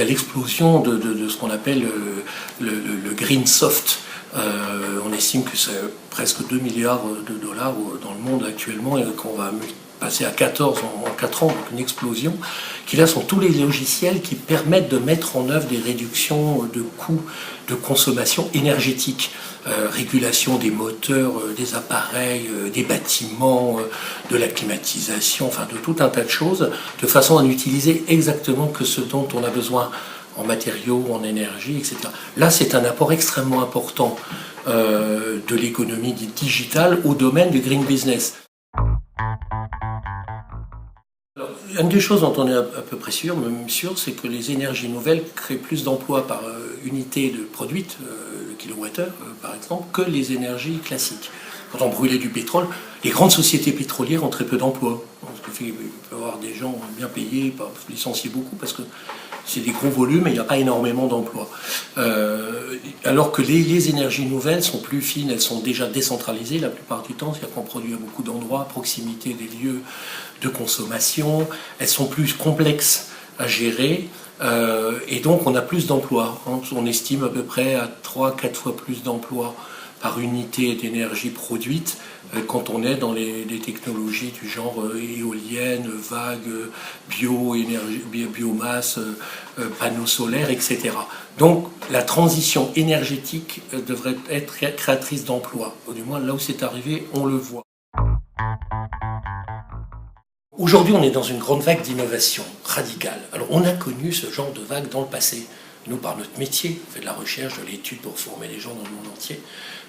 a l'explosion de ce qu'on appelle le green soft. On estime que c'est presque 2 milliards de dollars dans le monde actuellement et qu'on va passer à 14 en 4 ans, donc une explosion, qui là sont tous les logiciels qui permettent de mettre en œuvre des réductions de coûts de consommation énergétique, régulation des moteurs, des appareils, des bâtiments, de la climatisation, enfin de tout un tas de choses, de façon à n'utiliser exactement que ce dont on a besoin en matériaux, en énergie, etc. Là, c'est un apport extrêmement important de l'économie digitale au domaine du green business. Alors, une des choses dont on est à peu près sûr, même sûr, c'est que les énergies nouvelles créent plus d'emplois par unité de produite, le kilowattheure par exemple, que les énergies classiques. Quand on brûlait du pétrole, les grandes sociétés pétrolières ont très peu d'emplois. Ce qui fait qu'il peut y avoir des gens bien payés, pas licenciés beaucoup, parce que c'est des gros volumes et il n'y a pas énormément d'emplois. Alors que les énergies nouvelles sont plus fines, elles sont déjà décentralisées la plupart du temps, c'est-à-dire qu'on produit à beaucoup d'endroits, à proximité des lieux de consommation, elles sont plus complexes à gérer et donc on a plus d'emplois. On estime à peu près à 3-4 fois plus d'emplois par unité d'énergie produite quand on est dans les technologies du genre éolienne, vague, biomasse, panneaux solaires, etc. Donc la transition énergétique devrait être créatrice d'emplois. Du moins là où c'est arrivé, on le voit. Aujourd'hui, on est dans une grande vague d'innovation radicale. Alors on a connu ce genre de vague dans le passé. Nous, par notre métier, on fait de la recherche, de l'étude pour former les gens dans le monde entier.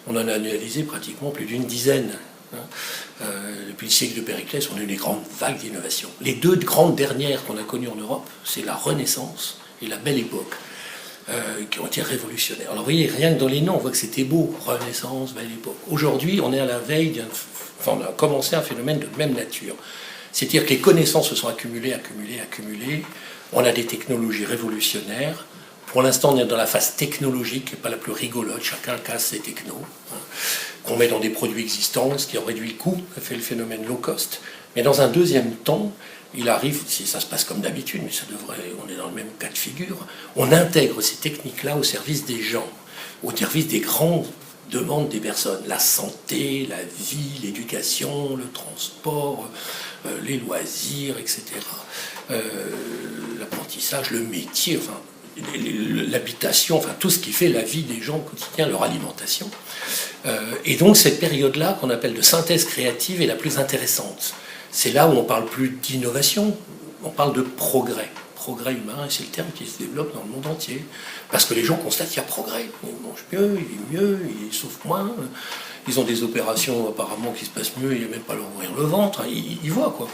On en a analysé pratiquement plus d'une dizaine. Depuis le siècle de Périclès, on a eu des grandes vagues d'innovation. Les deux grandes dernières qu'on a connues en Europe, c'est la Renaissance et la Belle Époque, qui ont été révolutionnaires. Alors vous voyez, rien que dans les noms, on voit que c'était beau, Renaissance, Belle Époque. Aujourd'hui, on est à la veille on a commencé un phénomène de même nature. C'est-à-dire que les connaissances se sont accumulées. On a des technologies révolutionnaires. Pour l'instant, on est dans la phase technologique, qui n'est pas la plus rigolote. Chacun casse ses technos, qu'on met dans des produits existants, ce qui a réduit le coût, ça fait le phénomène low cost. Mais dans un deuxième temps, il arrive, si ça se passe comme d'habitude, mais on est dans le même cas de figure, on intègre ces techniques-là au service des gens, au service des grandes demandes des personnes. La santé, la vie, l'éducation, le transport, les loisirs, etc. L'apprentissage, le métier, enfin, l'habitation, enfin tout ce qui fait la vie des gens au quotidien, leur alimentation. Et donc cette période-là, qu'on appelle de synthèse créative, est la plus intéressante. C'est là où on parle plus d'innovation, on parle de progrès. Progrès humain, et c'est le terme qui se développe dans le monde entier. Parce que les gens constatent qu'il y a progrès. Ils mangent mieux, ils vivent mieux, ils souffrent moins. Ils ont des opérations apparemment qui se passent mieux, il n'y a même pas à leur ouvrir le ventre, ils voient quoi.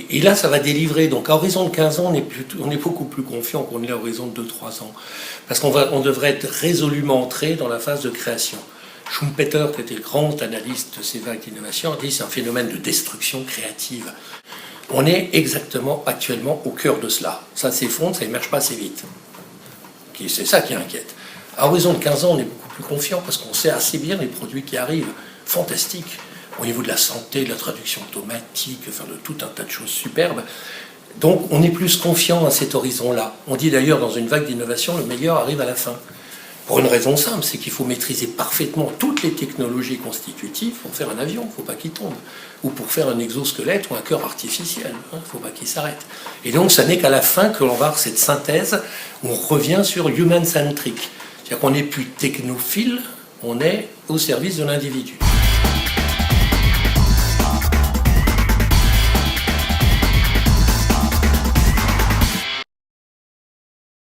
Et là, ça va délivrer. Donc à horizon de 15 ans, on est beaucoup plus confiant qu'on est à horizon de 2-3 ans. Parce qu'on devrait être résolument entré dans la phase de création. Schumpeter, qui était le grand analyste de ces vagues d'innovation, a dit que c'est un phénomène de destruction créative. On est exactement actuellement au cœur de cela. Ça s'effondre, ça n'émerge pas assez vite. C'est ça qui inquiète. À horizon de 15 ans, on est beaucoup plus confiant parce qu'on sait assez bien les produits qui arrivent. Fantastiques. Au niveau de la santé, de la traduction automatique, enfin de tout un tas de choses superbes. Donc on est plus confiant à cet horizon-là. On dit d'ailleurs dans une vague d'innovation, le meilleur arrive à la fin. Pour une raison simple, c'est qu'il faut maîtriser parfaitement toutes les technologies constitutives pour faire un avion, il ne faut pas qu'il tombe. Ou pour faire un exosquelette ou un cœur artificiel, il ne faut pas qu'il s'arrête. Et donc, ça n'est qu'à la fin que l'on va avoir cette synthèse où on revient sur human-centric. C'est-à-dire qu'on n'est plus technophile, on est au service de l'individu.